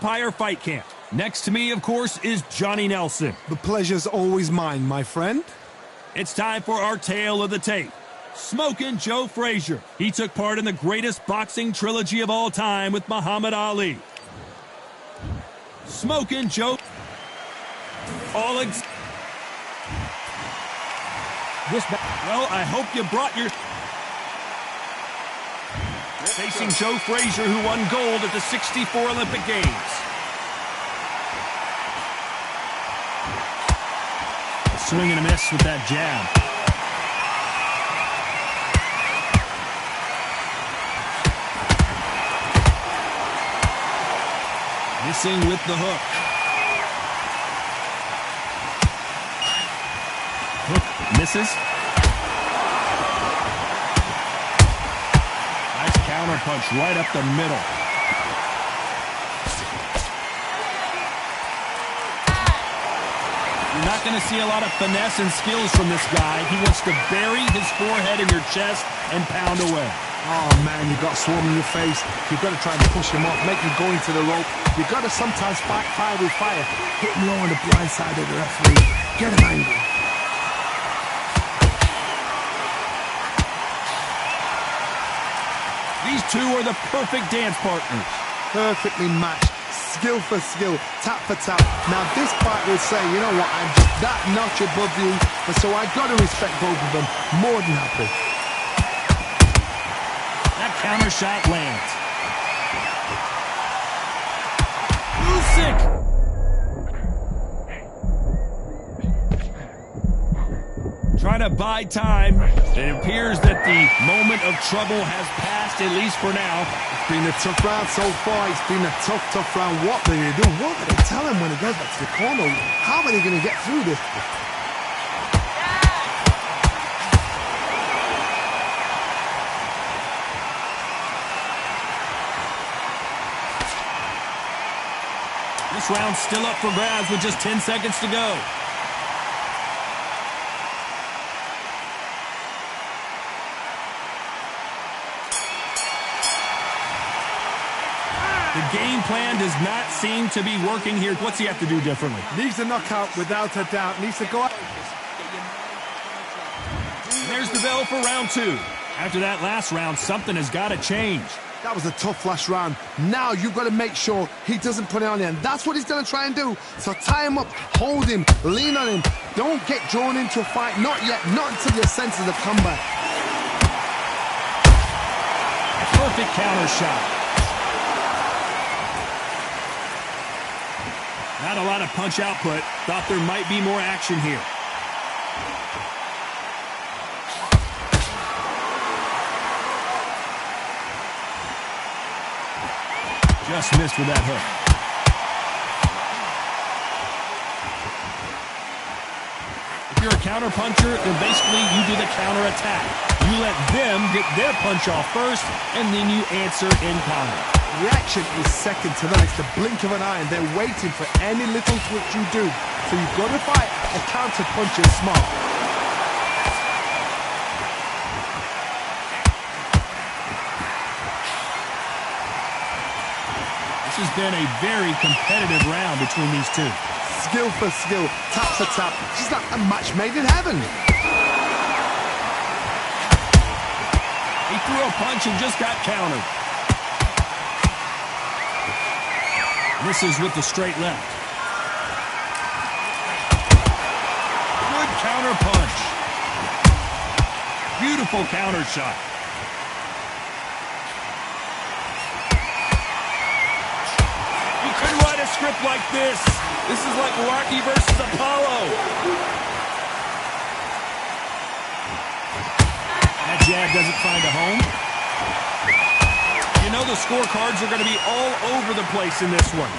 Empire Fight Camp. Next to me, of course, is Johnny Nelson. The pleasure's always mine, my friend. It's time for our tale of the tape. Smokin' Joe Frazier. He took part in the greatest boxing trilogy of all time with Muhammad Ali. Smokin' Joe. Well, I hope you brought your... Facing Joe Frazier, who won gold at the '64 Olympic Games. A swing and a miss with that jab. Missing with the hook. Hook misses. Nice counter punch right up the middle. You're not going to see a lot of finesse and skills from this guy. He wants to bury his forehead in your chest and pound away. Oh, man, you've got swarm in your face. You've got to try and push him off, make him go into the rope. You've got to sometimes fight fire with fire. Hit him low on the blind side of the referee. Get him angry. These two are the perfect dance partners. Perfectly matched. Skill for skill, tap for tap. Now this fight will say, you know what, I'm just that notch above you, and so I've got to respect both of them. More than happy. That counter shot lands. Usyk! Trying to buy time. It appears that the moment of trouble has passed, at least for now. It's been a tough round so far. It's been a tough round. What do they do? What do they tell him when he goes back to the corner? How are they going to get through this? This round's still up for grabs with just 10 seconds to go. The game plan does not seem to be working here. What's he have to do differently? Needs a knockout without a doubt. Needs to go out. And there's the bell for round two. After that last round, something has got to change. That was a tough last round. Now you've got to make sure he doesn't put it on you, and that's what he's going to try and do. So tie him up, hold him, lean on him. Don't get drawn into a fight. Not yet. Not until your senses have come back. Perfect counter shot. Not a lot of punch output. Thought there might be more action here. Just missed with that hook. If you're a counter puncher, then basically you do the counter attack. You let them get their punch off first, and then you answer in kind. Reaction is second to none. It's the blink of an eye, and they're waiting for any little twitch you do. So you've got to fight a counter puncher smart. This has been a very competitive round between these two. Skill for skill, tap for tap. It's like a match made in heaven. He threw a punch and just got countered. Misses with the straight left. Good counter punch. Beautiful counter shot. You couldn't write a script like this. This is like Rocky versus Apollo. That jab doesn't find a home. You know the scorecards are going to be all over the place in this one.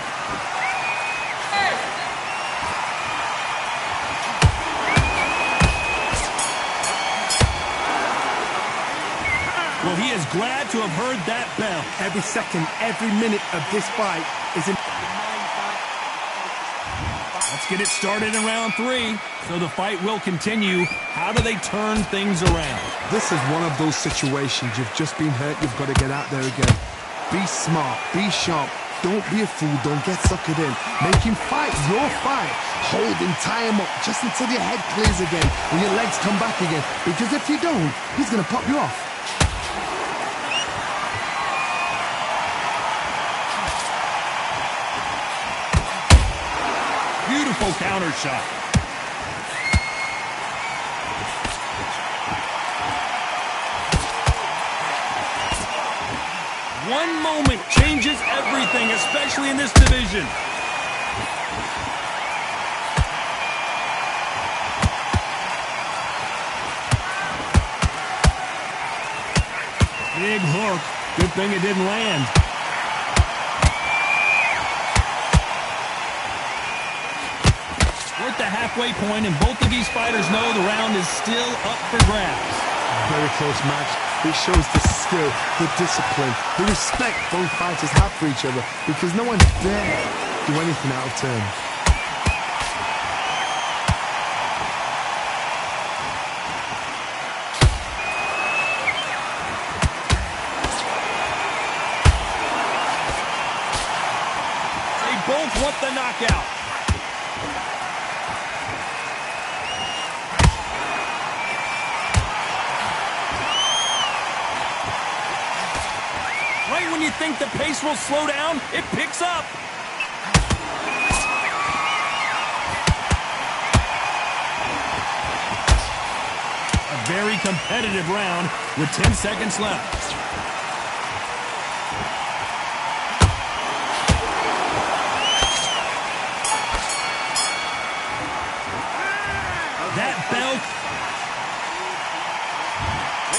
Well, he is glad to have heard that bell. Every second, every minute of this fight is important. Let's get it started in round three. So the fight will continue. How do they turn things around? This is one of those situations. You've just been hurt. You've got to get out there again. Be smart. Be sharp. Don't be a fool. Don't get suckered in. Make him fight your fight. Hold him, tie him up just until your head clears again and your legs come back again. Because if you don't, he's going to pop you off. Beautiful counter shot. One moment changes everything, especially in this division. Big hook. Good thing it didn't land. We're at the halfway point, and both of these fighters know the round is still up for grabs. Very close match. It shows the skill, the discipline, the respect both fighters have for each other, because no one dare do anything out of turn. They both want the knockout. Right when you think the pace will slow down, it picks up. A very competitive round with 10 seconds left. That belt.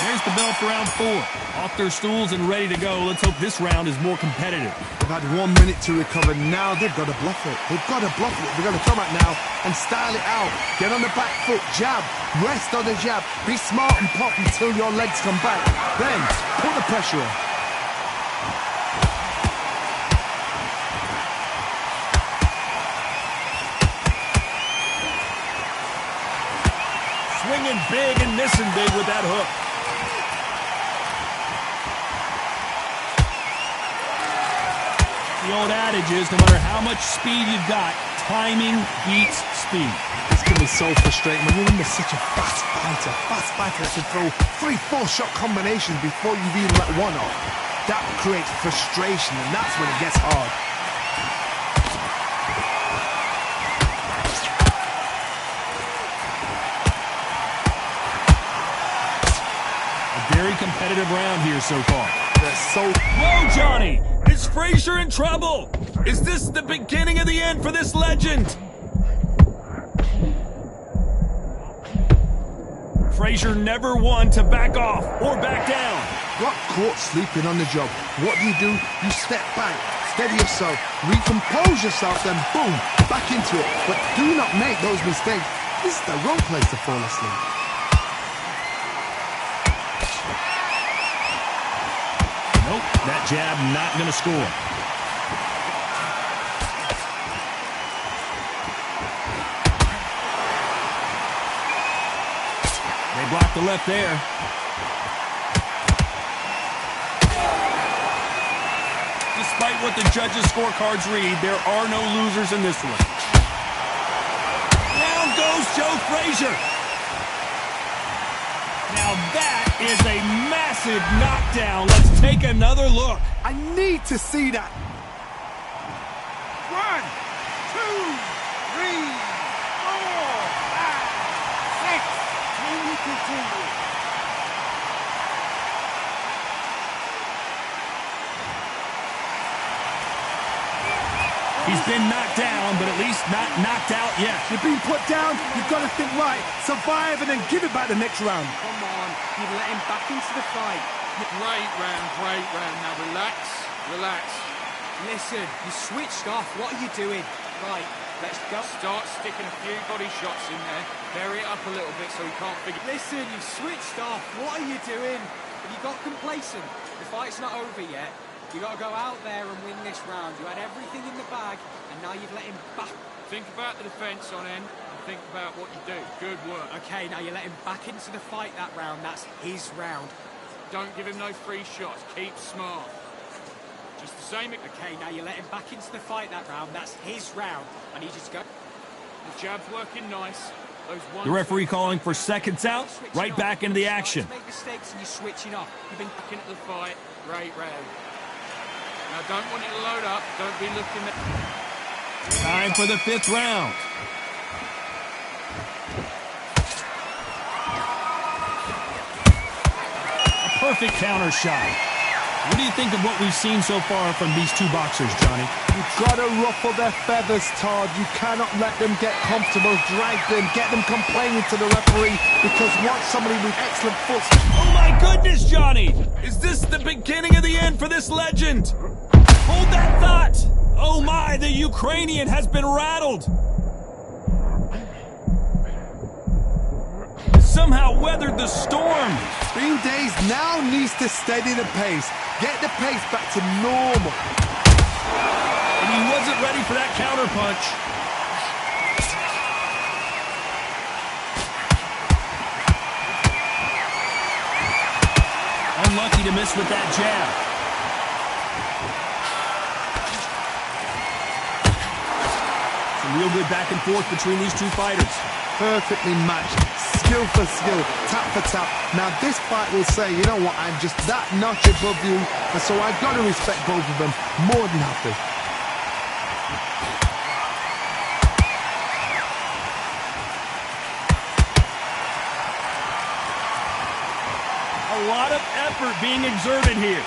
There's the bell for round 4. Off their stools and ready to go. Let's hope this round is more competitive. They've had 1 minute to recover. Now they've got to bluff it. They've got to bluff it. They've got to come out now and style it out. Get on the back foot, jab, rest on the jab. Be smart and pop until your legs come back. Then put the pressure on. Swinging big and missing big with that hook. The old adage is, no matter how much speed you've got, timing beats speed. This can be so frustrating when you're under such a fast fighter that can throw 3-4 shot combinations before you've even let one off. That creates frustration, and that's when it gets hard. Very competitive round here so far. They're so... Whoa, Johnny! Is Frazier in trouble? Is this the beginning of the end for this legend? Frazier never one to back off or back down. Got caught sleeping on the job. What do? You step back, steady yourself, recompose yourself, then boom, back into it. But do not make those mistakes. This is the wrong place to fall asleep. Nope, that jab not going to score. They blocked the left there. Despite what the judges' scorecards read, there are no losers in this one. Down goes Joe Frazier. Now that is a massive knockdown. Let's take another look. I need to see that. 1, 2, 3, 4, 5, 6. Can we continue? He's been knocked down, but at least not knocked out yet. You've been put down, you've got to think right, survive, and then give it back the next round. Come on, you've let him back into the fight. Great round. Now relax, relax. Listen, you switched off. What are you doing? Right, let's go. Start sticking a few body shots in there. Bury it up a little bit so he can't figure... Listen, you switched off. What are you doing? Have you got complacent? The fight's not over yet. You got to go out there and win this round. You had everything in the bag, and now you've let him back. Think about the defence on end, and think about what you do. Good work. Okay, now you let him back into the fight that round. That's his round. Don't give him no free shots. Keep smart. It's the same. Okay, now you let him back into the fight that round. That's his round. I need you to go. The jab's working nice. The referee calling for seconds out, right back into the action. Make mistakes and you're switching off. You've been back into the fight. Great round. Now don't want it to load up. Don't be looking at... Time for the 5th round. A perfect counter shot. What do you think of what we've seen so far from these two boxers, Johnny? You've got to ruffle their feathers, Todd. You cannot let them get comfortable, drag them, get them complaining to the referee, because once somebody with excellent foot... Oh my goodness, Johnny! Is this the beginning of the end for this legend? Hold that thought! Oh my, the Ukrainian has been rattled! Somehow weathered the storm! Bean Days now needs to steady the pace. Get the pace back to normal. And he wasn't ready for that counter punch. Unlucky to miss with that jab. Some real good back and forth between these two fighters. Perfectly matched, skill for skill, tap for tap. Now this fight will say, you know what, I'm just that notch above you, and so I've got to respect both of them more than happy. A lot of effort being exerted here.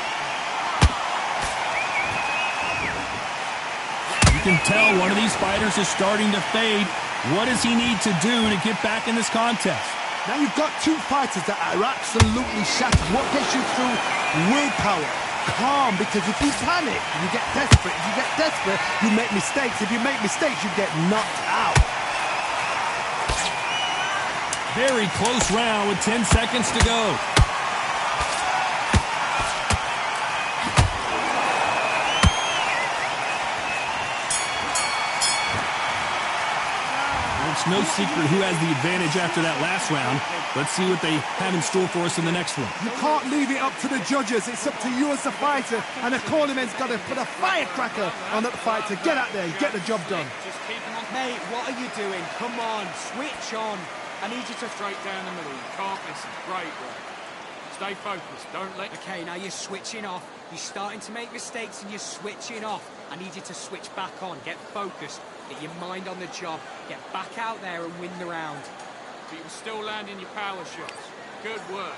You can tell one of these fighters is starting to fade. What does he need to do to get back in this contest? Now you've got two fighters that are absolutely shattered. What gets you through? Willpower. Calm, because if you panic, you get desperate. If you get desperate, you make mistakes. If you make mistakes, you get knocked out. Very close round with 10 seconds to go. It's no secret who has the advantage after that last round. Let's see what they have in store for us in the next one. You can't leave it up to the judges. It's up to you as the fighter, and the cornerman's got to put a firecracker on that fighter. Get out there and get the job done. Just keep him on. Mate, what are you doing? Come on, switch on. I need you to straight down the middle. You can't miss it. Great work. Stay focused. Don't let... Okay, now you're switching off. You're starting to make mistakes and you're switching off. I need you to switch back on. Get focused. Get your mind on the job. Get back out there and win the round. But you're still landing your power shots. Good work.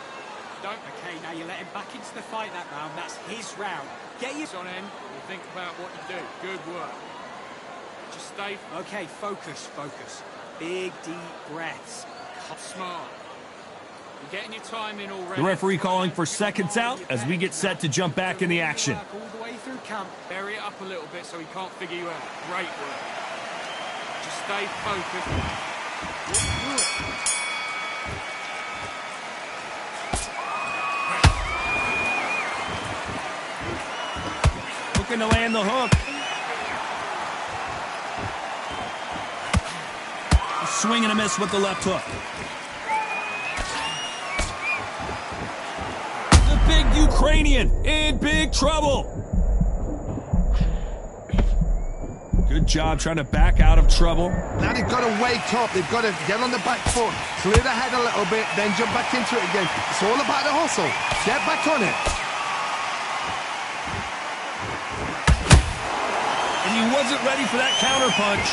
Don't... Okay, now you let him back into the fight that round. That's his round. Get your... on end and think about what you do. Good work. Just stay... Okay, focus, focus. Big, deep breaths. Smart. You're getting your time in already. The referee calling for seconds out as we get set to jump back in the action. All the way through camp. Bury it up a little bit so he can't figure you out. Great work. Just stay focused. Looking to land the hook. A swing and a miss with the left hook. The big Ukrainian in big trouble. Good job trying to back out of trouble. Now they've got to wake up. They've got to get on the back foot, clear the head a little bit, then jump back into it again. It's all about the hustle. Get back on it. And he wasn't ready for that counter punch.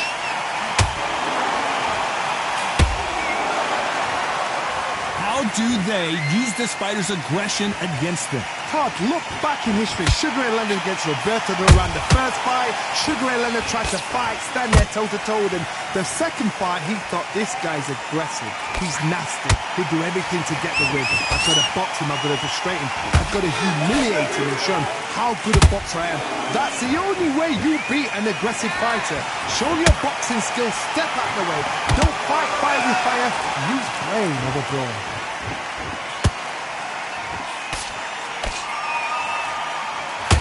How do they use this fighter's aggression against them? Todd, look back in history. Sugar Ray Leonard against Roberto Duran. The first fight, Sugar Ray Leonard tried to fight, stand there toe-to-toe with him. The second fight, he thought, this guy's aggressive. He's nasty. He'll do everything to get the win. I've got to box him. I've got to frustrate him. I've got to humiliate him and show him how good a boxer I am. That's the only way you beat an aggressive fighter. Show your boxing skills. Step out the way. Don't fight fire with fire. Use brain over brawn.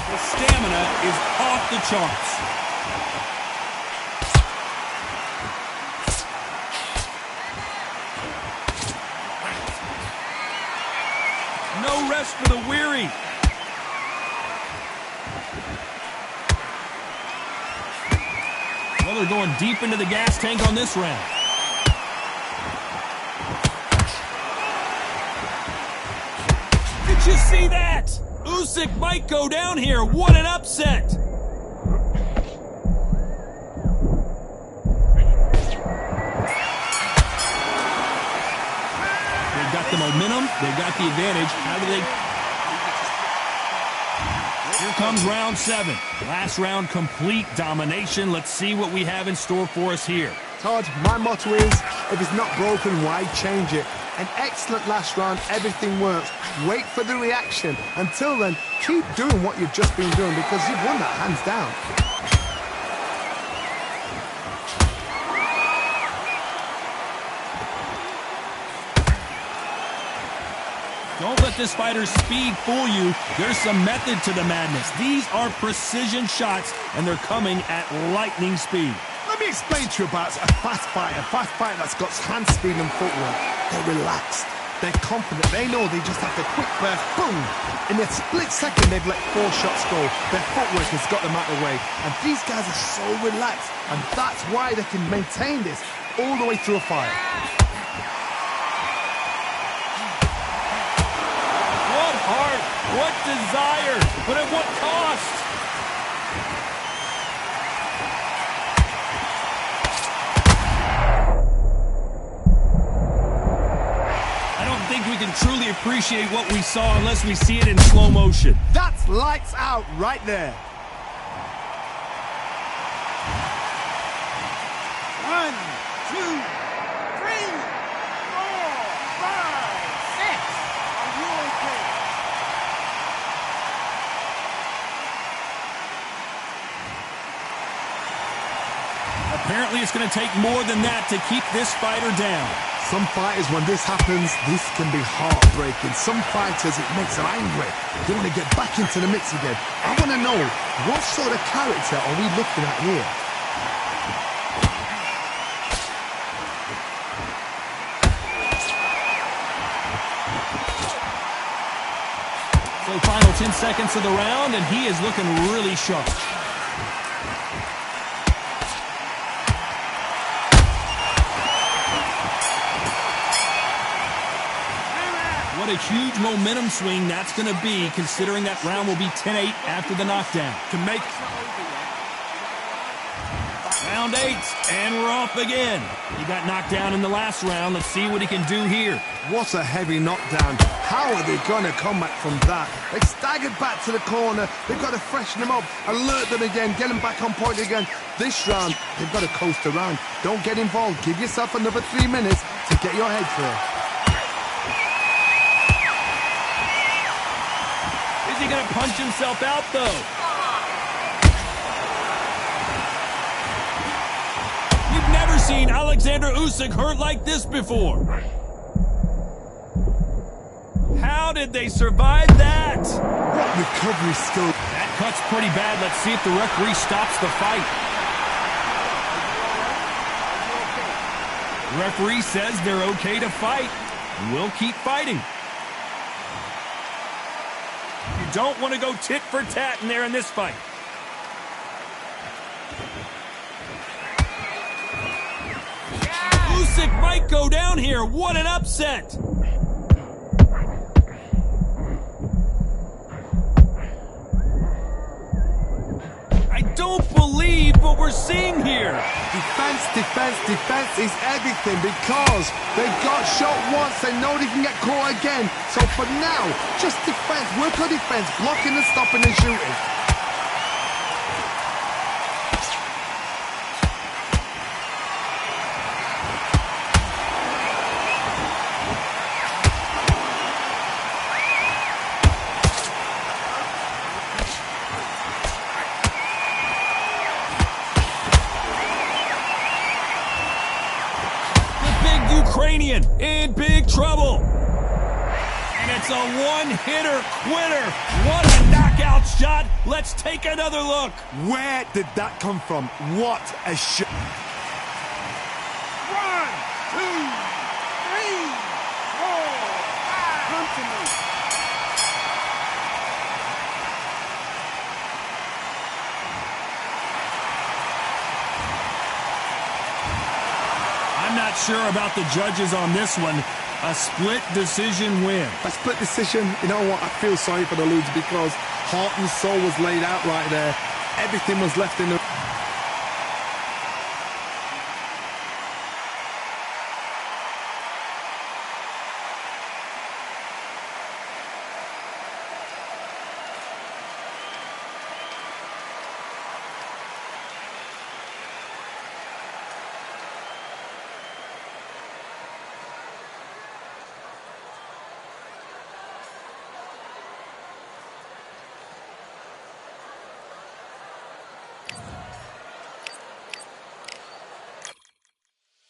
The stamina is off the charts. No rest for the weary. they're going deep into the gas tank on this round. Did you see that? Usyk might go down here. What an upset. They've got the momentum. They've got the advantage. How do they... Here comes round 7. Last round, complete domination. Let's see what we have in store for us here. Todd, my motto is, if it's not broken, why change it? An excellent last round, everything works. Wait for the reaction. Until then, keep doing what you've just been doing because you've won that hands down. Don't let this fighter's speed fool you. There's some method to the madness. These are precision shots, and they're coming at lightning speed. Let me explain to you about a fast fighter that's got hand speed and footwork. They're relaxed. They're confident. They know they just have to quick burst, boom. In a split second, they've let 4 shots go. Their footwork has got them out of the way. And these guys are so relaxed. And that's why they can maintain this all the way through a fight. What heart, what desire, but at what cost? I think we can truly appreciate what we saw unless we see it in slow motion. That's lights out right there. 1, 2, 3, 4, 5, 6. Are you okay? Apparently it's going to take more than that to keep this fighter down. Some fighters, when this happens, this can be heartbreaking. Some fighters, it makes them angry. They want to get back into the mix again. I want to know, what sort of character are we looking at here? So final 10 seconds of the round, and he is looking really sharp. What a huge momentum swing that's going to be, considering that round will be 10-8 after the knockdown. To make Round 8, and we're off again. He got knocked down in the last round. Let's see what he can do here. What a heavy knockdown. How are they going to come back from that? They staggered back to the corner. They've got to freshen them up, alert them again, get them back on point again. This round, they've got to coast around. Don't get involved. Give yourself another 3 minutes to get your head clear. Is he going to punch himself out, though? You've never seen Alexander Usyk hurt like this before. How did they survive that? What recovery skill. That cut's pretty bad. Let's see if the referee stops the fight. The referee says they're okay to fight. We'll keep fighting. You don't want to go tit for tat in there in this fight. Usyk might go down here. What an upset. I don't believe what we're seeing here. Defense, defense, defense is everything because they got shot once. They know they can get caught again. So for now, just defense. Work on defense, blocking and stopping and shooting. Ukrainian in big trouble. And it's a one-hitter quitter. What a knockout shot. Let's take another look. Where did that come from? What a shot. 1, 2, 3, 4, 5. Come to me. I'm not sure about the judges on this one. A split decision win. A split decision, you know what, I feel sorry for the loser because heart and soul was laid out right there. Everything was left in the...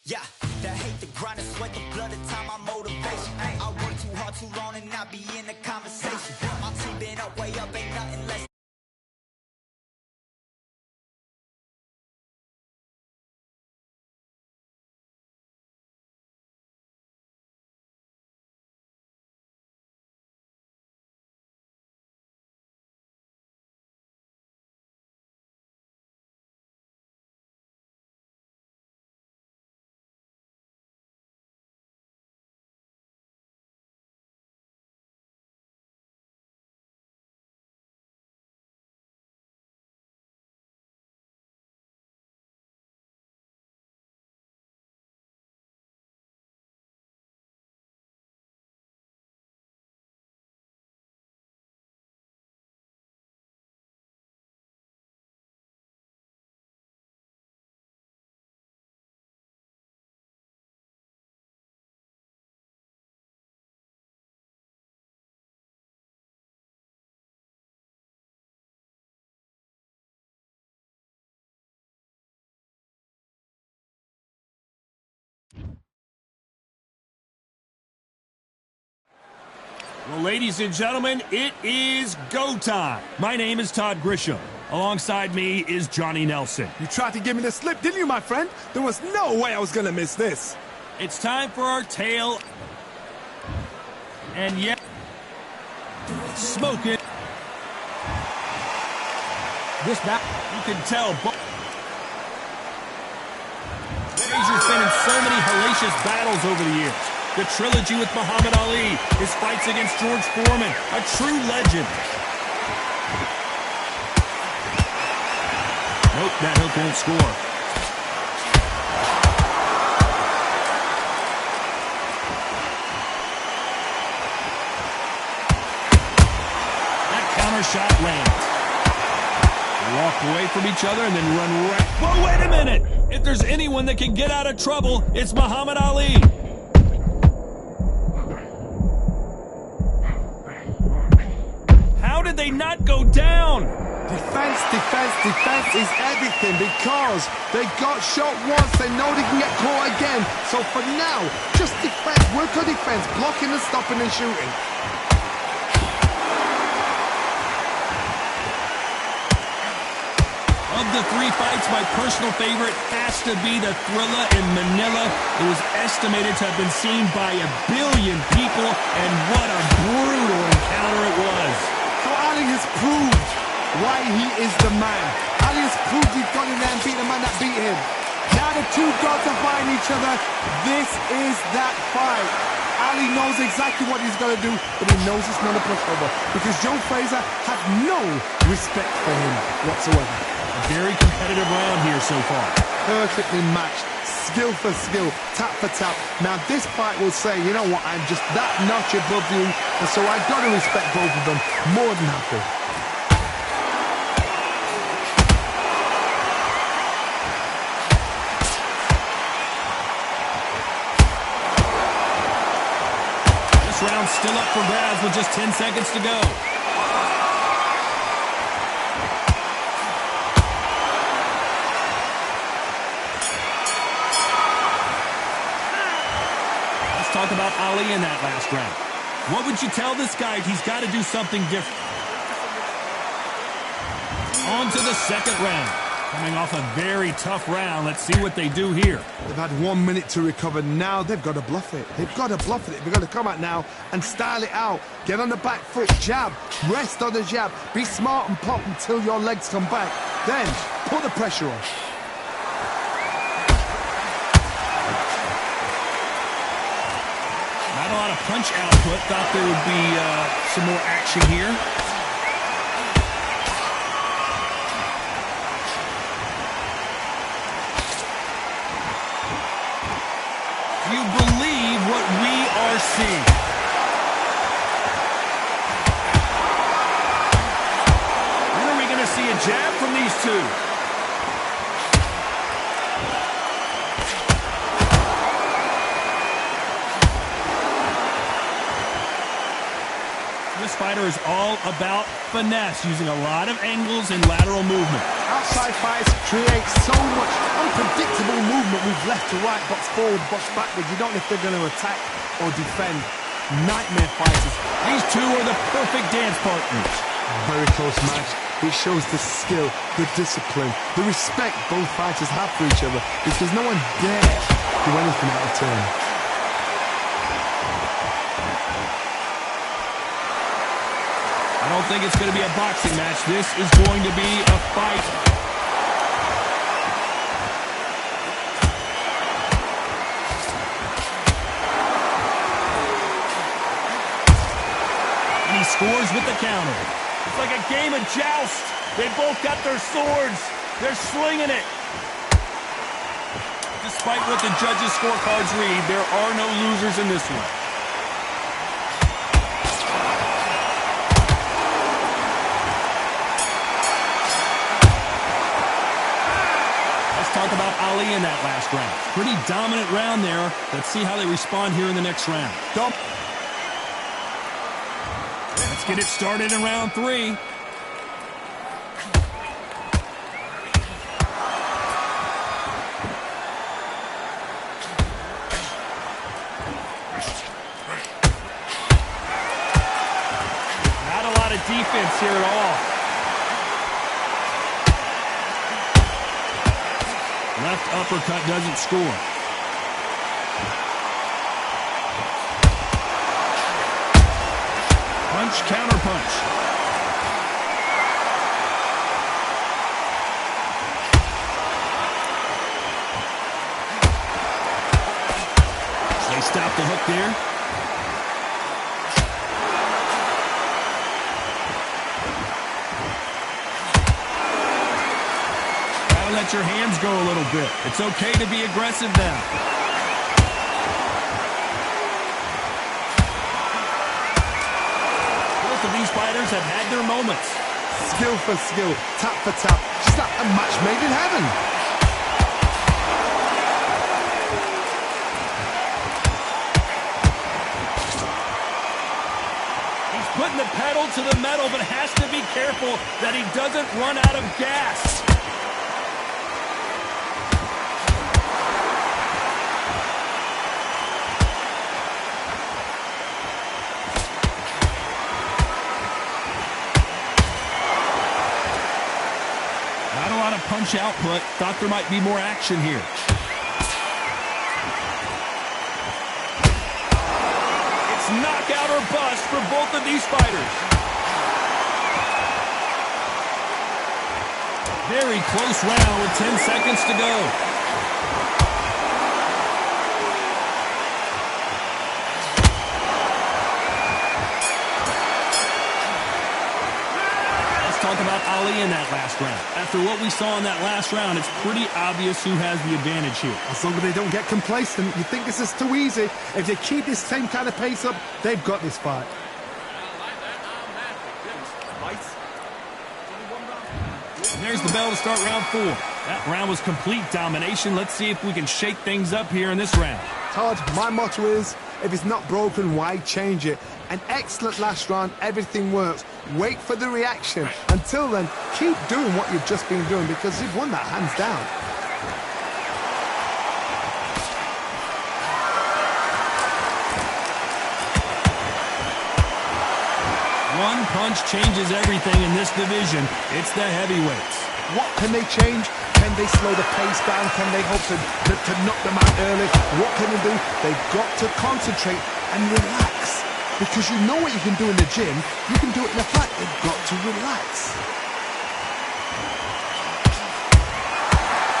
Yeah, that hate, the grind, the sweat, the blood, the time, my motivation. I work too hard, too long, and not be in the conversation. My team been up, way up, ain't nothing less. Well, ladies and gentlemen, it is go time. My name is Todd Grisham. Alongside me is Johnny Nelson. You tried to give me the slip, didn't you, my friend? There was no way I was going to miss this. It's time for our tale. And yet, smoking. This back, you can tell. Frazier's been in so many hellacious battles over the years. The trilogy with Muhammad Ali, his fights against George Foreman, a true legend. Nope, that hook won't score. That counter shot lands. Walk away from each other and then run right. Whoa, wait a minute! If there's anyone that can get out of trouble, it's Muhammad Ali. How did they not go down? Defense, defense, defense is everything because they got shot once, they know they can get caught again. So for now, just defense, work on defense, blocking and stopping and shooting. Of the three fights, my personal favorite has to be the Thrilla in Manila. It was estimated to have been seen by 1 billion people, and what a brutal encounter it was. So Ali has proved why he is the man. Ali has proved he's gone in there and beat the man that beat him. Now the two gods are fighting each other. This is that fight. Ali knows exactly what he's going to do, but he knows it's not a pushover because Joe Frazier had no respect for him whatsoever. A very competitive round here so far. Perfectly matched, skill for skill, tap for tap. Now this fight will say, you know what, I'm just that notch above you, and so I've got to respect both of them more than happy. This round's still up for grabs with just 10 seconds to go. Talk about Ali in that last round. What would you tell this guy? He's got to do something different. On to the second round. Coming off a very tough round. Let's see what they do here. They've had 1 minute to recover. Now they've got to bluff it. They've got to bluff it. They've got to come out now and style it out. Get on the back foot, jab, rest on the jab. Be smart and pop until your legs come back. Then put the pressure on. punch output. Thought there would be some more action here. Do you believe what we are seeing? When are we going to see a jab from these two? This fighter is all about finesse, using a lot of angles and lateral movement. Outside fights create so much unpredictable movement with left to right, box forward, box backwards. You don't know if they're going to attack or defend. Nightmare fighters. These two are the perfect dance partners. Very close match. It shows the skill, the discipline, the respect both fighters have for each other, because no one dare do anything out of turn. I don't think it's going to be a boxing match. This is going to be a fight. And he scores with the counter. It's like a game of joust. They both got their swords. They're slinging it. Despite what the judges' scorecards read, there are no losers in this one. Talk about Ali in that last round. Pretty dominant round there. Let's see how they respond here in the next round. Let's get it started in round 3. Not a lot of defense here at all. Left uppercut doesn't score. Punch, counter punch. They stop the hook there. Let your hands go a little bit. It's okay to be aggressive now. Both of these fighters have had their moments. Skill for skill, tap for tap, just like a match made in heaven. He's putting the pedal to the metal, but has to be careful that he doesn't run out of gas. Punch output. Thought there might be more action here. It's knockout or bust for both of these fighters. Very close round with 10 seconds to go. Talk about Ali in that last round. After what we saw in that last round, it's pretty obvious who has the advantage here. As long as they don't get complacent, you think this is too easy. If they keep this same kind of pace up, they've got this fight. There's the bell to start round 4. That round was complete domination. Let's see if we can shake things up here in this round. Todd, my motto is, if it's not broken, why change it? An excellent last round, everything works. Wait for the reaction. Until then, keep doing what you've just been doing, because you've won that hands down. One punch changes everything in this division. It's the heavyweights. What can they change? Can they slow the pace down? Can they hope to knock them out early? What can they do? They've got to concentrate and relax. Because you know what you can do in the gym, you can do it in the fight. They've got to relax.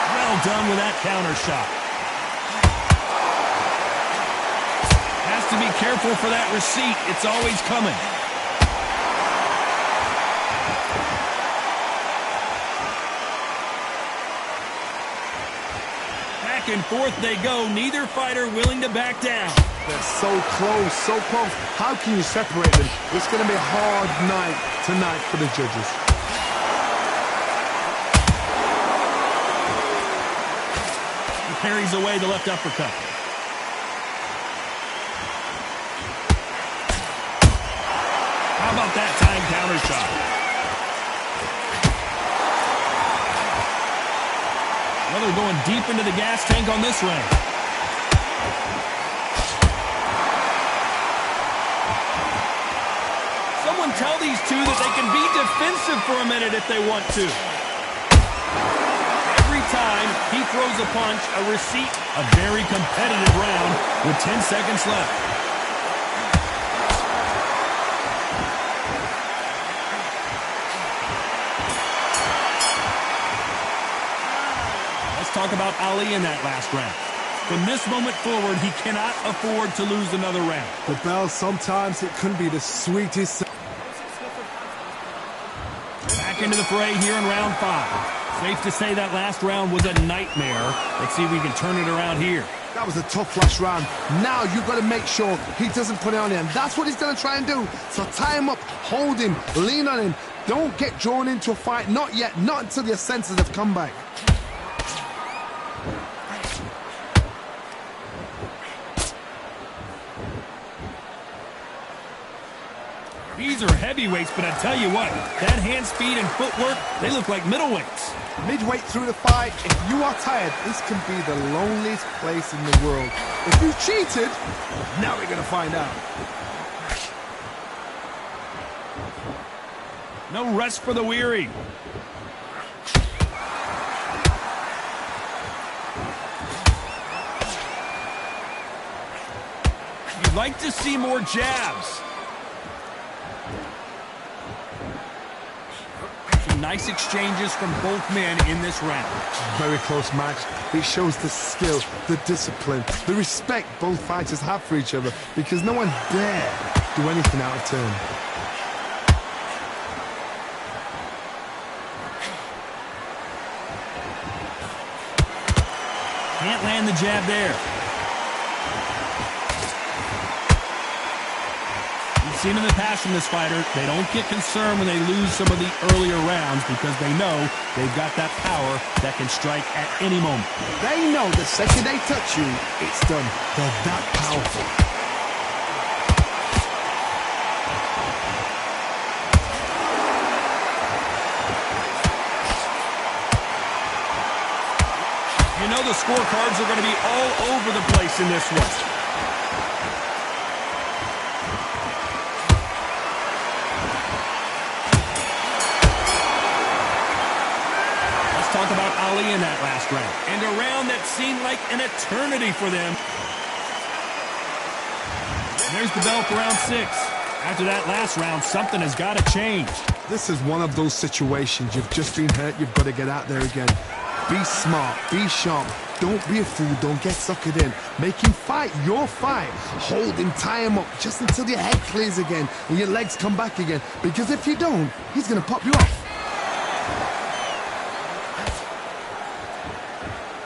Well done with that counter shot. Has to to be careful for that receipt. It's always coming. Back and forth they go. Neither fighter willing to back down. They're so close, so close. How can you separate them? It's going to be a hard night tonight for the judges. He parries away the left uppercut. How about that time counter shot? Well, they're going deep into the gas tank on this round. Someone tell these two that they can be defensive for a minute if they want to. Every time he throws a punch, a receipt, a very competitive round with 10 seconds left. Let's talk about Ali in that last round. From this moment forward, he cannot afford to lose another round. The bell, sometimes it can be the sweetest. Back into the fray here in round 5. Safe to say that last round was a nightmare. Let's see if we can turn it around here. That was a tough last round. Now you've got to make sure he doesn't put it on him. That's what he's going to try and do. So tie him up, hold him, lean on him. Don't get drawn into a fight. Not yet. Not until your senses have come back. These are heavyweights, but I tell you what, that hand speed and footwork, they look like middleweights. Midway through the fight, if you are tired, this can be the loneliest place in the world. If you cheated, now we're going to find out. No rest for the weary. You'd like to see more jabs. Some nice exchanges from both men in this round. Very close match. It shows the skill, the discipline, the respect both fighters have for each other, because no one dare do anything out of turn. Can't land the jab there. We've seen in the past from this fighter, they don't get concerned when they lose some of the earlier rounds because they know they've got that power that can strike at any moment. They know the second they touch you, it's done. They're that powerful. You know the scorecards are going to be all over the place in this one. Talk about Ali in that last round. And a round that seemed like an eternity for them. And there's the bell for round 6. After that last round, something has got to change. This is one of those situations. You've just been hurt. You've got to get out there again. Be smart. Be sharp. Don't be a fool. Don't get suckered in. Make him fight your fight. Hold him, tie him up just until your head clears again and your legs come back again. Because if you don't, he's going to pop you off.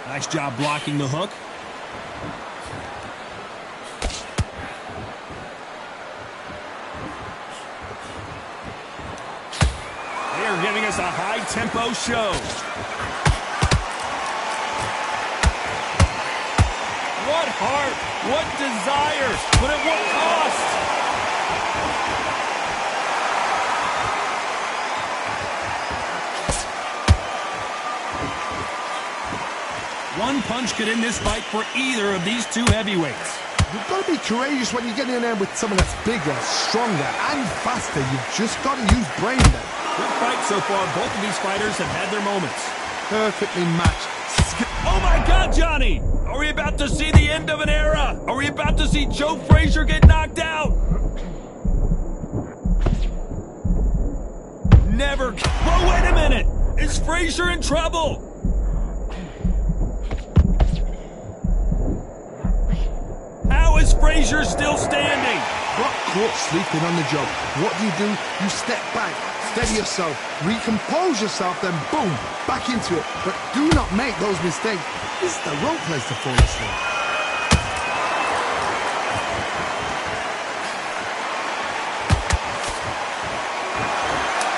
Nice job blocking the hook. They are giving us a high-tempo show. What heart, what desire, but at what cost? One punch could end this fight for either of these two heavyweights. You've got to be courageous when you get in there with someone that's bigger, stronger, and faster. You've just got to use brain there. Good fight so far. Both of these fighters have had their moments. Perfectly matched. Oh my God, Johnny! Are we about to see the end of an era? Are we about to see Joe Frazier get knocked out? Never. Whoa, wait a minute! Is Frazier in trouble? How is Frazier you're still standing. Got caught sleeping on the job. What do? You step back, steady yourself, recompose yourself, then boom, back into it. But do not make those mistakes. This is the wrong place to fall asleep.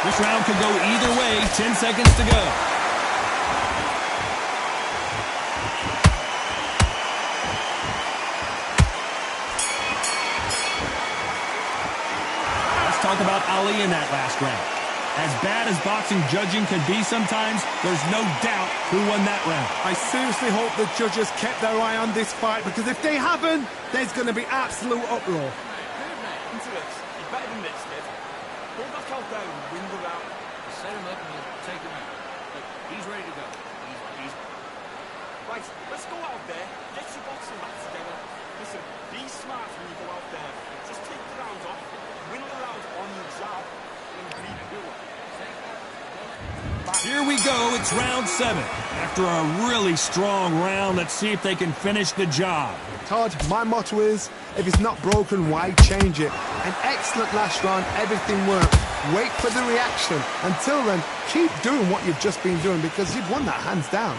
This round could go either way. 10 seconds to go. Let's talk about Ali in that last round. As bad as boxing judging can be sometimes, there's no doubt who won that round. I seriously hope the judges kept their eye on this fight, because if they haven't, there's going to be absolute uproar. Good, mate. Into this. You're better than this, kid. Go back out there and win the round. Set him up and you'll take him out. Look, he's ready to go. He's... Right, let's go out there. Get your boxing back together. Listen, be smart when you go out there. Just take the round off. Win the round on your jab. And be cool. Here we go. It's round 7. After a really strong round, let's see if they can finish the job. Todd, my motto is, if it's not broken, why change it? An excellent last round, everything worked. Wait for the reaction. Until then, keep doing what you've just been doing, because you've won that hands down.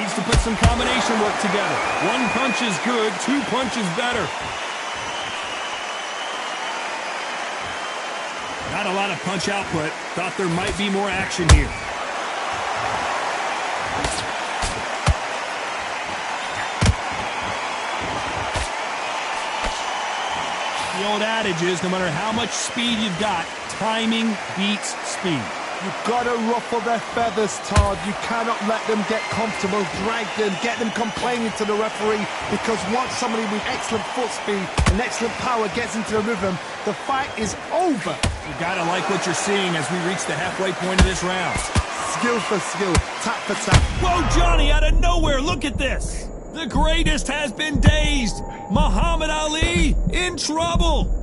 Needs to put some combination work together. One punch is good, 2 punches better. Not a lot of punch output. Thought there might be more action here. The old adage is, no matter how much speed you've got, timing beats speed. You've got to ruffle their feathers, Todd. You cannot let them get comfortable, drag them, get them complaining to the referee, because once somebody with excellent foot speed and excellent power gets into the rhythm, the fight is over. You gotta like what you're seeing as we reach the halfway point of this round. Skill for skill, tap for tap. Whoa, Johnny, out of nowhere, look at this. The greatest has been dazed. Muhammad Ali in trouble.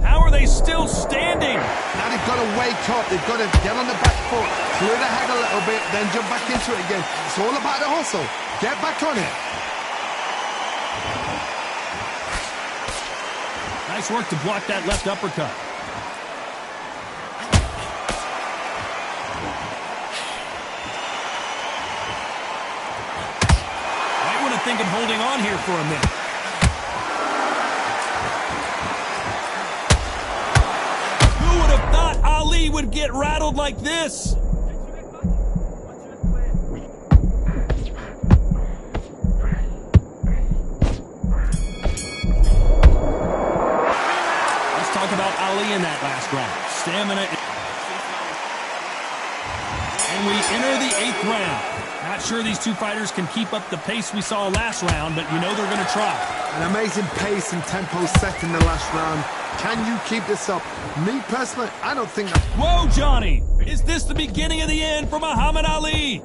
How are they still standing? Now they've got to wake up. They've got to get on the back foot, clear the head a little bit, then jump back into it again. It's all about the hustle. Get back on it. Nice work to block that left uppercut. Might want to think of holding on here for a minute. Ali would get rattled like this. Let's talk about Ali in that last round. Stamina. And we enter the 8th round. Not sure these two fighters can keep up the pace we saw last round, but you know they're going to try. An amazing pace and tempo set in the last round. Can you keep this up? Me personally, I don't think that... Whoa, Johnny! Is this the beginning of the end for Muhammad Ali?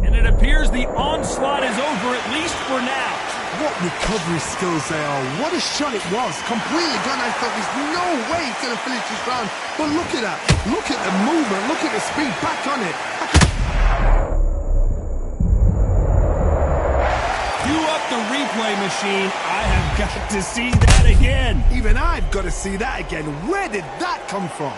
And it appears the onslaught is over, at least for now. What recovery skills they are. What a shot it was. Completely gone. I thought there's no way he's going to finish this round. But look at that. Look at the movement. Look at the speed. Back on it. The replay machine. I have got to see that again. Even I've got to see that again. Where did that come from?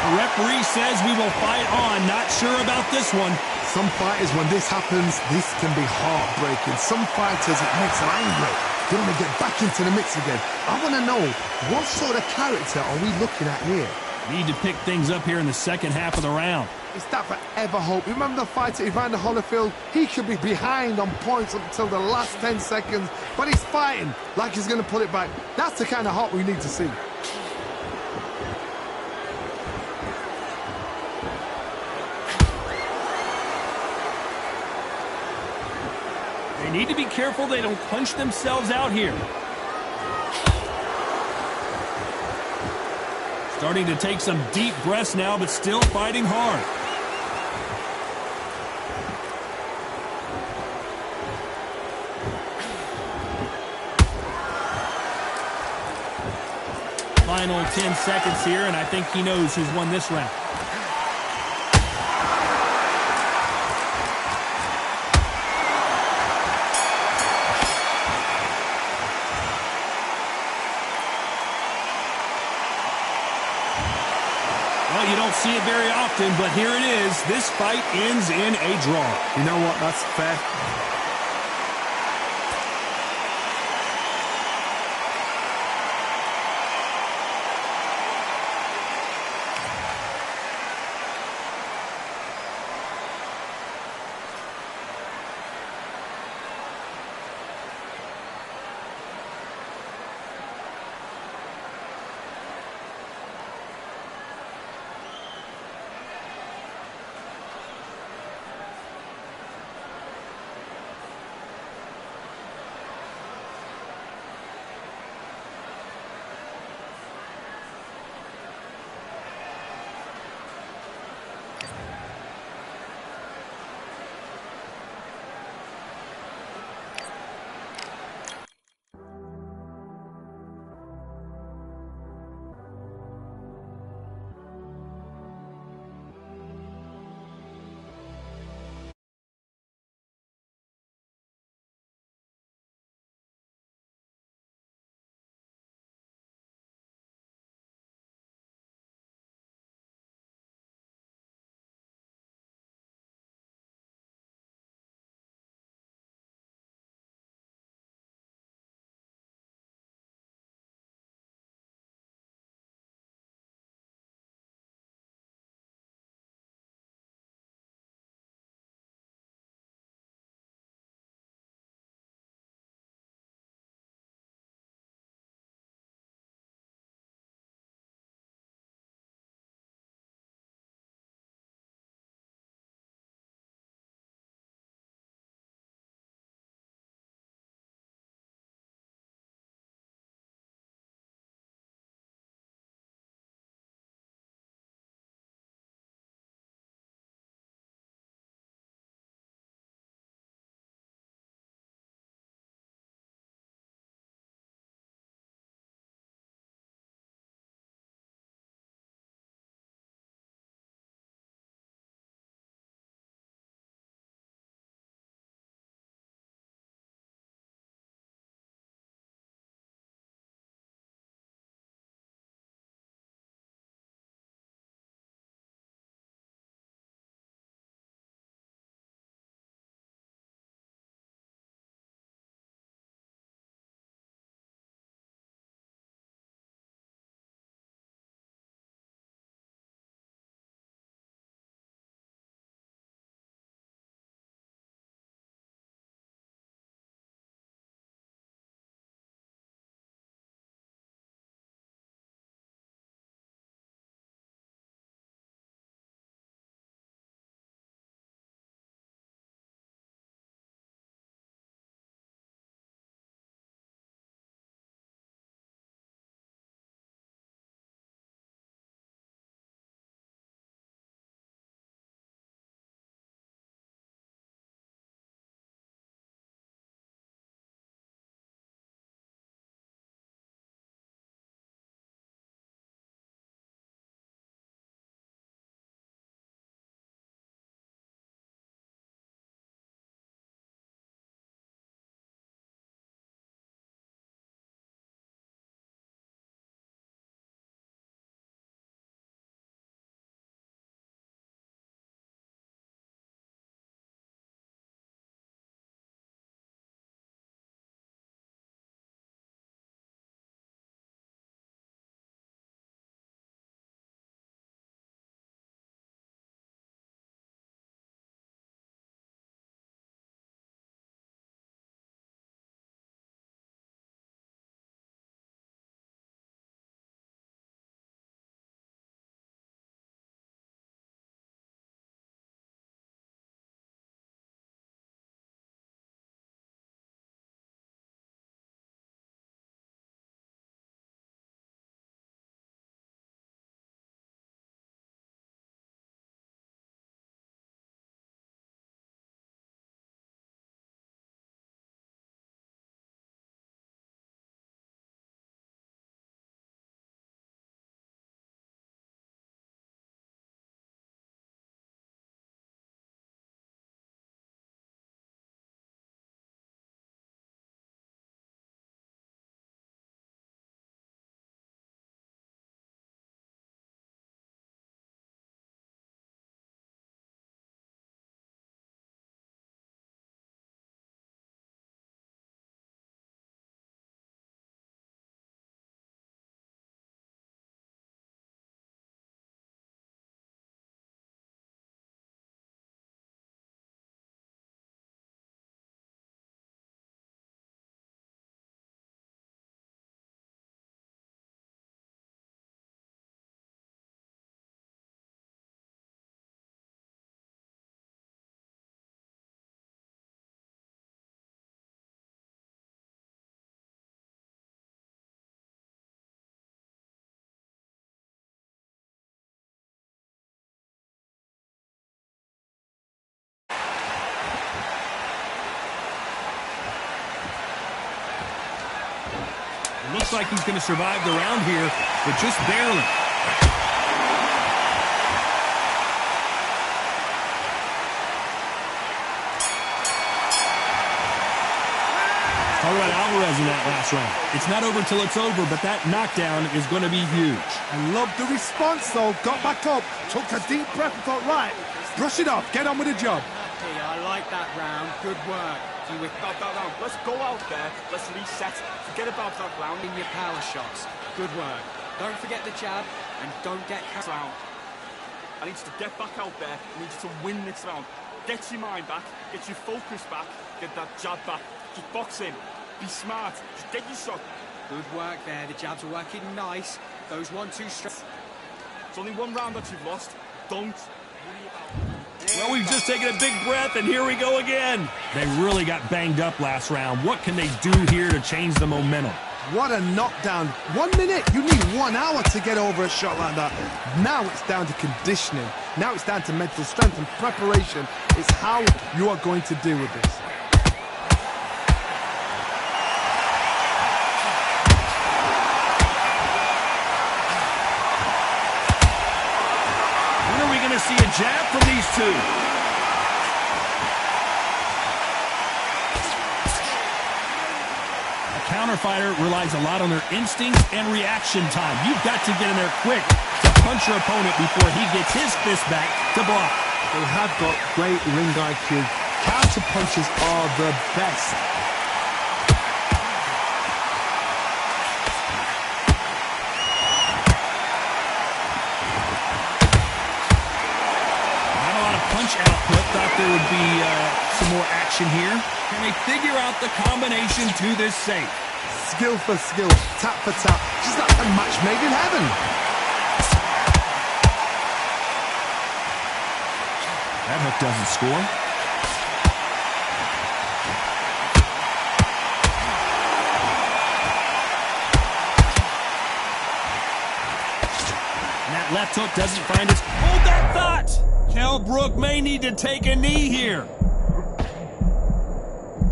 The referee says we will fight on. Not sure about this one. Some fighters, when this happens, this can be heartbreaking. Some fighters, it makes them angry. They want to get back into the mix again. I want to know, what sort of character are we looking at here? Need to pick things up here in the second half of the round. It's that forever hope. Remember the fight at Evander Holyfield? He could be behind on points up until the last 10 seconds, but he's fighting like he's going to pull it back. That's the kind of hope we need to see. They need to be careful they don't punch themselves out here. Starting to take some deep breaths now, but still fighting hard. Final 10 seconds here, and I think he knows who's won this round. Well, you don't see it very often, but here it is. This fight ends in a draw. You know what? That's fair. Looks like he's going to survive the round here, but just barely. Talk about Alvarez in that last round. It's not over till it's over, but that knockdown is going to be huge. I love the response, though. Got back up, took a deep breath and thought, right, brush it off, get on with the job. Yeah, I like that round. Good work. Let's go out there. Let's reset. Forget about that round. In your power shots. Good work. Don't forget the jab, and don't get round. I need you to get back out there. I need you to win this round. Get your mind back. Get your focus back. Get that jab back. Just box in. Be smart. Just get your shot. Good work there. The jabs are working nice. Those 1-2 strikes. It's only one round that you've lost. Don't worry about it. Well, we've just taken a big breath, and here we go again. They really got banged up last round. What can they do here to change the momentum? What a knockdown. 1 minute. You need 1 hour to get over a shot like that. Now it's down to conditioning. Now it's down to mental strength and preparation. It's how you are going to deal with this. See a jab from these two. A counter fighter relies a lot on their instincts and reaction time. You've got to get in there quick to punch your opponent before he gets his fist back to block. They have got great ring IQ. Counter punches are the best. Output. Thought there would be some more action here. Can they figure out the combination to this safe? Skill for skill, tap for tap, just like a match made in heaven. That hook doesn't score. And that left hook doesn't find its... Hold that thought! Kell Brook may need to take a knee here.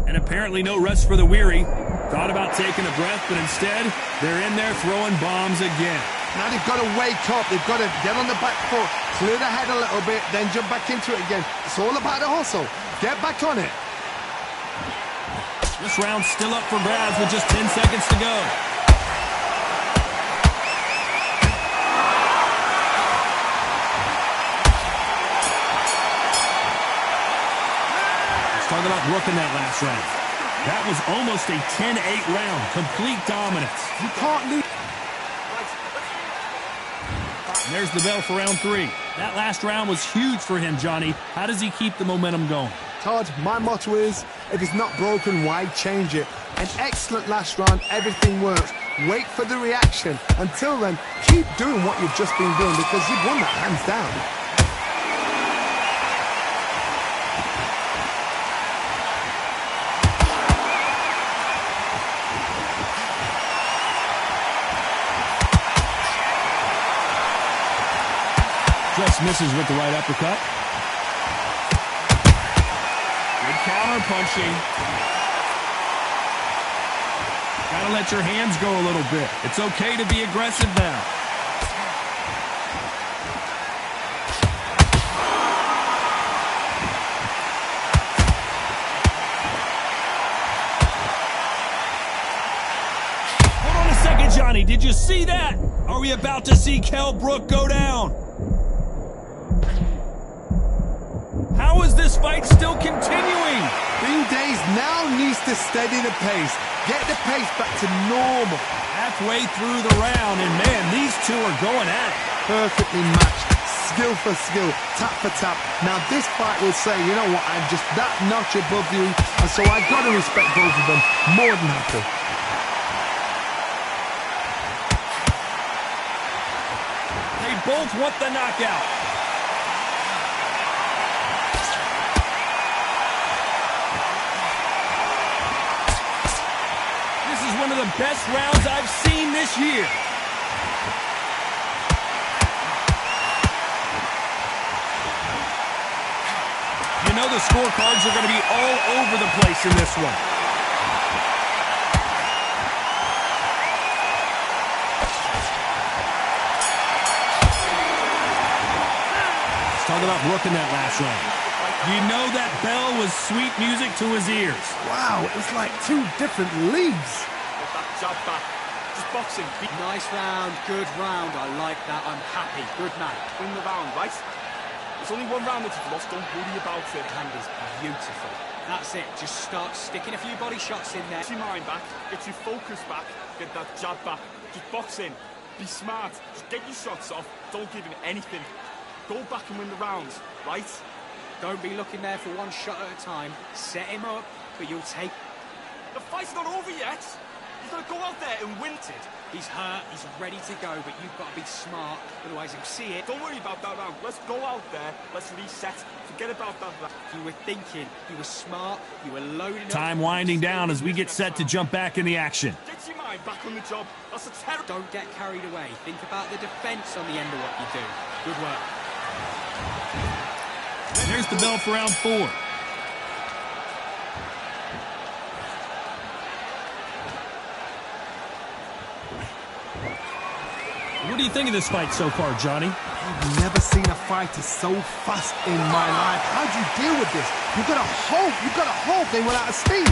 And apparently no rest for the weary. Thought about taking a breath, but instead, they're in there throwing bombs again. Now they've got to wake up. They've got to get on the back foot, clear the head a little bit, then jump back into it again. It's all about the hustle. Get back on it. This round's still up for grabs with just 10 seconds to go. Talk about Brook in that last round. That was almost a 10-8 round. Complete dominance. You can't leave. And there's the bell for round 3. That last round was huge for him, Johnny. How does he keep the momentum going? Todd, my motto is, if it's not broken, why change it? An excellent last round. Everything works. Wait for the reaction. Until then, keep doing what you've just been doing because you've won that hands down. Just misses with the right uppercut. Good counter punching. Gotta let your hands go a little bit. It's okay to be aggressive now. Hold on a second, Johnny. Did you see that? Are we about to see Kell Brook go down? How is this fight still continuing? Bing Days now needs to steady the pace. Get the pace back to normal. Halfway through the round, and man, these two are going at it. Perfectly matched. Skill for skill, tap for tap. Now this fight will say, you know what, I'm just that notch above you, and so I've got to respect both of them. More than happy. They both want the knockout. One of the best rounds I've seen this year. You know the scorecards are going to be all over the place in this one. Talk about looking that last round. You know that bell was sweet music to his ears. Wow, it's like two different leagues. Get that jab back. Just boxing. Nice round, good round. I like that. I'm happy. Good man. Win the round, right? There's only one round that you've lost. Don't worry about it. Hand is beautiful. That's it. Just start sticking a few body shots in there. Get your mind back. Get your focus back. Get that jab back. Just box in. Be smart. Just get your shots off. Don't give him anything. Go back and win the rounds, right? Don't be looking there for one shot at a time. Set him up, but you'll take... The fight's not over yet. You've got to go out there and win it. He's hurt, he's ready to go, but you've got to be smart, otherwise he'll see it. Don't worry about that round. Let's go out there. Let's reset. Forget about that round. You were thinking, you were smart, you were loading up. Time winding down as we get set to jump back in the action. Get your mind back on the job. That's a terrible... Don't get carried away. Think about the defense on the end of what you do. Good work. There's the bell for round 4. What do you think of this fight so far, Johnny? I've never seen a fighter so fast in my life. How do you deal with this? You've got to hope they run out of steam.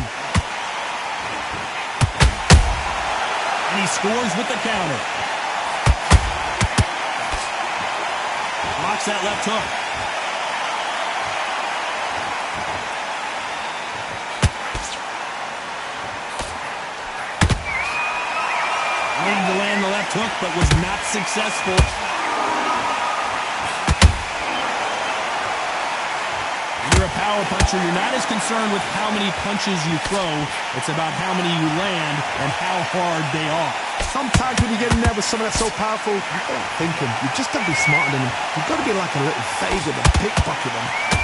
And he scores with the counter. Blocks that left hook. Waiting to land the left hook, but was not successful. When you're a power puncher, you're not as concerned with how many punches you throw. It's about how many you land and how hard they are. Sometimes when you get in there with someone that's so powerful, you've got to think him. You've just got to be smarter than him. You've got to be like a little favour and pickpocket him.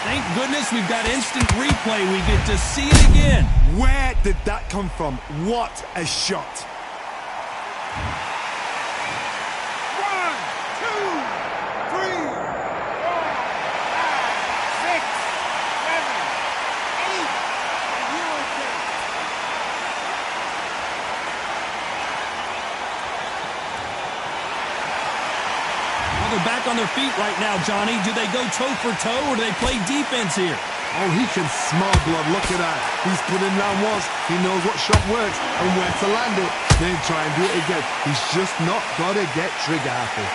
Thank goodness we've got instant replay. We get to see it again. Where did that come from? What a shot. 1, 2, 3, 4, 5, 6, 7, 8. You okay? Well, they're back on their feet right now, Johnny. Do they go toe for toe or do they play defense here? Oh, he can smell blood. Look at that. He's put in round once. He knows what shot works and where to land it. Then try and do it again. He's just not got to get trigger happy.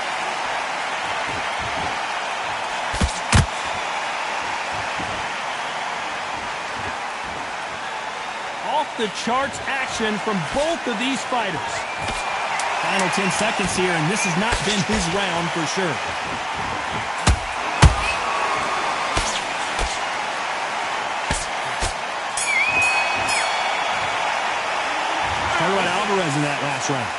Off the charts action from both of these fighters. Final 10 seconds here, and this has not been his round for sure. Talk about Alvarez in that last round.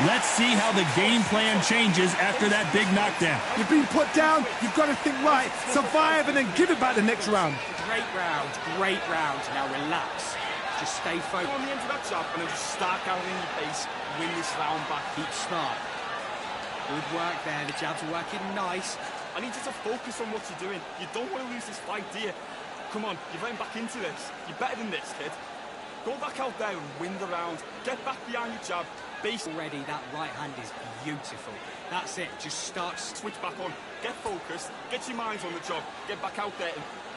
Let's see how the game plan changes after that big knockdown. You've been put down, you've got to think right, survive and then give it back the next round. Great round, great round. Now relax. Just stay focused. Go on the end of that jab and then just start gathering your pace. Win this round back. Keep smart. Good work there. The jabs are working nice. I need you to focus on what you're doing. You don't want to lose this fight, do you? Come on, you're getting back into this. You're better than this, kid. Go back out there and win the round. Get back behind your jab. Base already. That right hand is beautiful. That's it. Just start. Switch back on. Get focused. Get your minds on the job. Get back out there.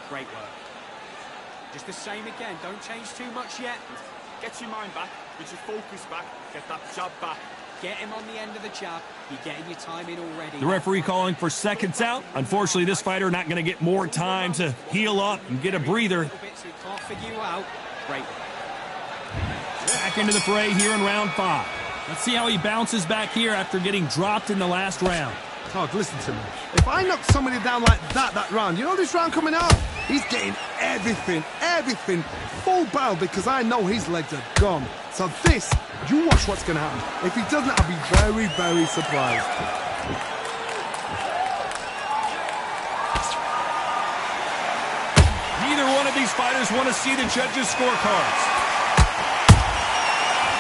Great work. Just the same again. Don't change too much yet. Get your mind back. Get your focus back. Get that jab back. Get him on the end of the jab. You're getting your time in already. The referee calling for seconds out. Unfortunately, this fighter not going to get more time to heal up and get a breather. So he can't figure you out. Great work. Back into the fray here in round 5. Let's see how he bounces back here after getting dropped in the last round. Todd, listen to me. If I knock somebody down like that round, you know this round coming out? He's getting everything, full barrel because I know his legs are gone. So this, you watch what's going to happen. If he doesn't, I'll be very, very surprised. Neither one of these fighters want to see the judges' scorecards.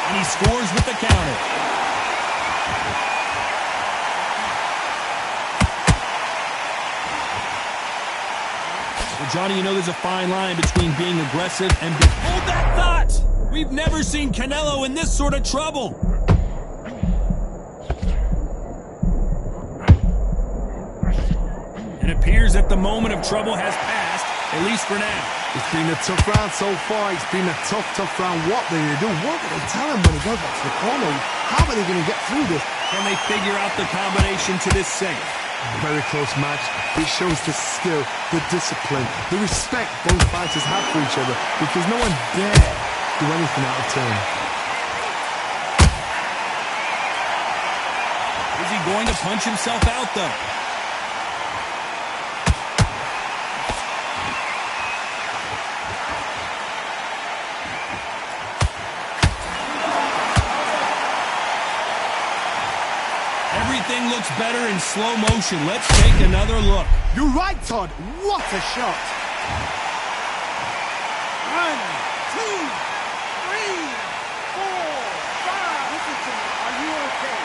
And he scores with the counter. Well, Johnny, you know there's a fine line between being aggressive and... Hold that thought! We've never seen Canelo in this sort of trouble. It appears that the moment of trouble has passed, at least for now. It's been a tough round so far. It's been a tough round. What do they do? What do they tell him when he goes back to the corner? How are they going to get through this? Can they figure out the combination to this safe? Very close match. It shows the skill, the discipline, the respect both fighters have for each other, because no one dare do anything out of turn. Is he going to punch himself out, though? Everything looks better in slow motion. Let's take another look. You're right, Todd. What a shot. 1, 2, 3, 4, 5. Listen to me. Are you okay?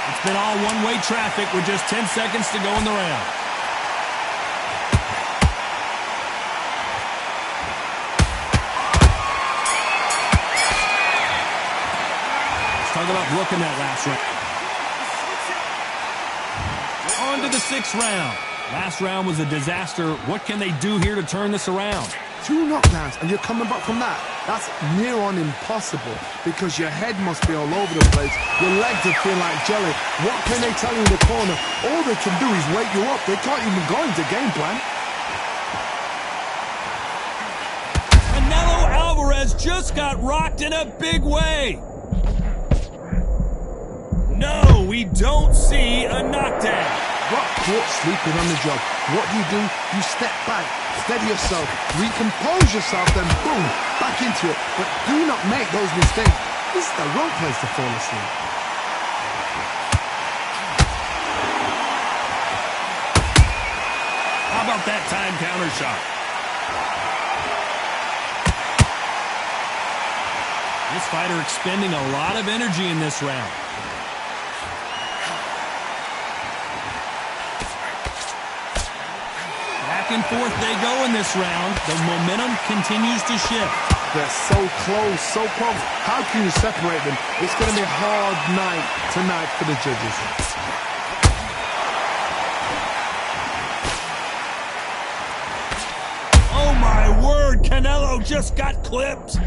It's been all one-way traffic with just 10 seconds to go in the round. Talk about looking that last round. On to the 6th round. Last round was a disaster. What can they do here to turn this around? 2 knockdowns and you're coming back from that. That's near on impossible, because your head must be all over the place. Your legs are feeling like jelly. What can they tell you in the corner? All they can do is wake you up. They can't even go into game plan. Canelo Alvarez just got rocked in a big way. No, we don't see a knockdown. Got caught sleeping on the job. What do? You step back, steady yourself, recompose yourself, then boom, back into it. But do not make those mistakes. This is the wrong place to fall asleep. How about that time counter shot? This fighter expending a lot of energy in this round. Back and forth they go in this round. The momentum continues to shift. They're so close, so close. How can you separate them? It's going to be a hard night tonight for the judges. Oh my word, Canelo just got clipped.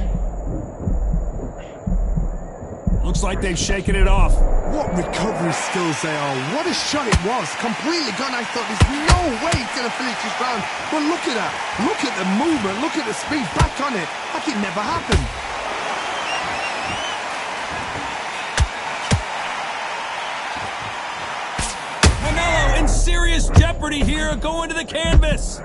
Looks like they've shaken it off. What recovery skills they are. What a shot it was. Completely gone. I thought there's no way he's going to finish this round. But look at that. Look at the movement. Look at the speed. Back on it. Like it never happened. Canelo in serious jeopardy here, going to the canvas.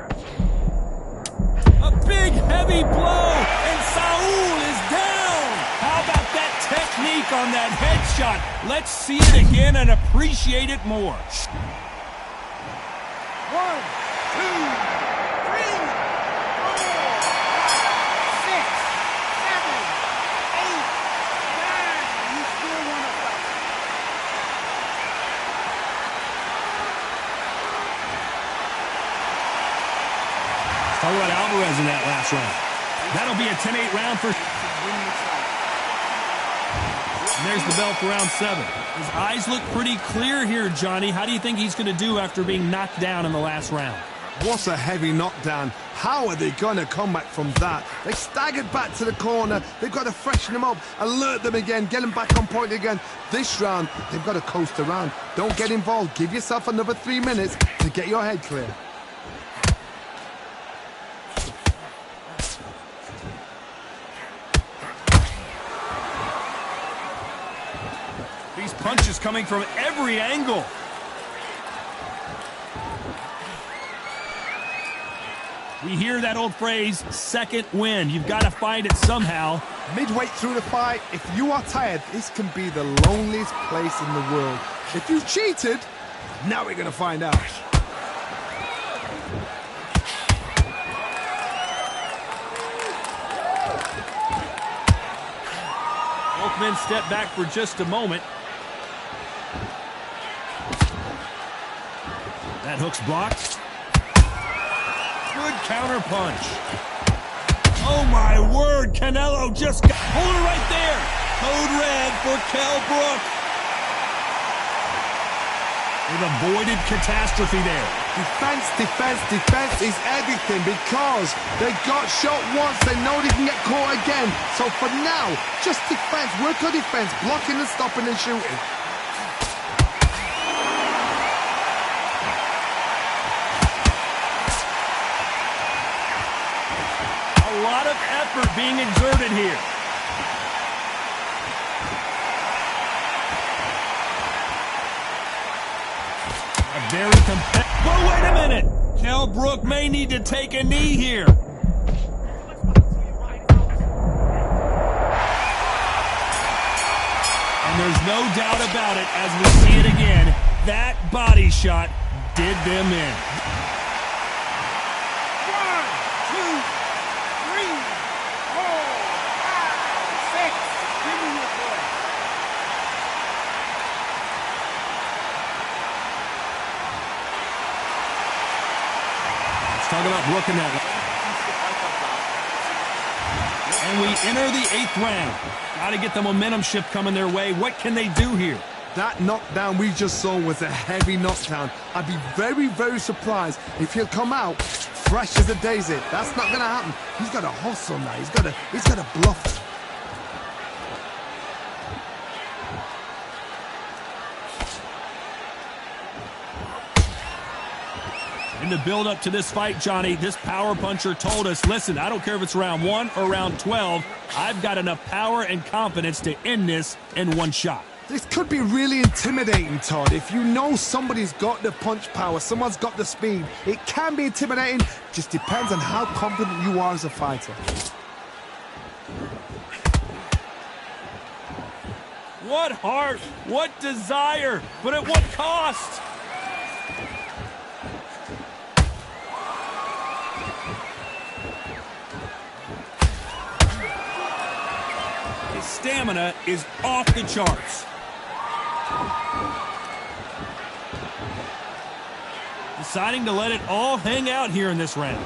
A big, heavy blow, and Saul is down. How about that technique on that headshot? Let's see it again and appreciate it more. 1, 2, 3, 4, 5, 6, 7, 8, 9. You still want to fight? Talk about Alvarez in that last round. That'll be a 10-8 round for... And there's the bell for round 7. His eyes look pretty clear here, Johnny. How do you think he's going to do after being knocked down in the last round? What a heavy knockdown. How are they going to come back from that? They staggered back to the corner. They've got to freshen them up, alert them again, get them back on point again. This round, they've got to coast around. Don't get involved. Give yourself another 3 minutes to get your head clear. These punches coming from every angle. We hear that old phrase, second wind. You've got to find it somehow. Midway through the fight, if you are tired, this can be the loneliest place in the world. If you cheated, now we're going to find out. Both men step back for just a moment. That hook's blocked. Good counter punch. Oh my word, Canelo just got... Hold it right there. Code red for Kell Brook. They've avoided catastrophe there. Defense, defense, defense is everything because they got shot once. They know they can get caught again. So for now, just defense. Work on defense, blocking and stopping and shooting. A lot of effort being exerted here. A very competitive. But wait a minute! Kell Brook may need to take a knee here. And there's no doubt about it as we see it again. That body shot did them in. 1, 2, 3, 4, 5, 6. Talk about Brook in that. And we enter the 8th round. Got to get the momentum shift coming their way. What can they do here? That knockdown we just saw was a heavy knockdown. I'd be very, very surprised if he'll come out fresh as a daisy. That's not going to happen. He's got to hustle now. He's got to bluff. In the build-up to this fight, Johnny, this power puncher told us, listen, I don't care if it's round 1 or round 12, I've got enough power and confidence to end this in one shot. This could be really intimidating, Todd. If you know somebody's got the punch power, someone's got the speed, it can be intimidating. Just depends on how confident you are as a fighter. What heart, what desire, but at what cost? His stamina is off the charts. Deciding to let it all hang out here in this round.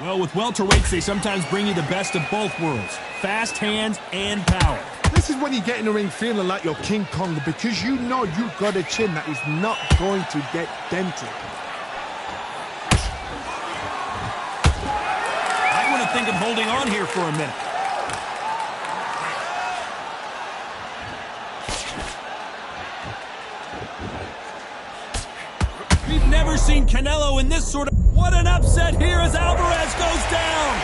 Well, with welterweights, they sometimes bring you the best of both worlds. Fast hands and power. This is when you get in the ring feeling like you're King Kong because you know you've got a chin that is not going to get dented. I want to think of holding on here for a minute. We've never seen Canelo in this sort of... What an upset here as Alvarez goes down.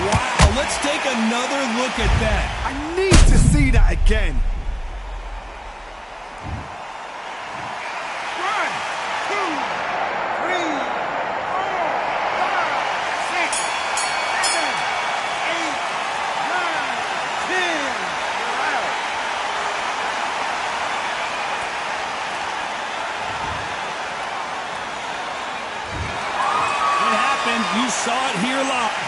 Wow, let's take another look at that. I need to see that again. 1, 2, 3, 4, 5, 6, 7, 8, 9, 10. You're out. It happened. You saw it here live.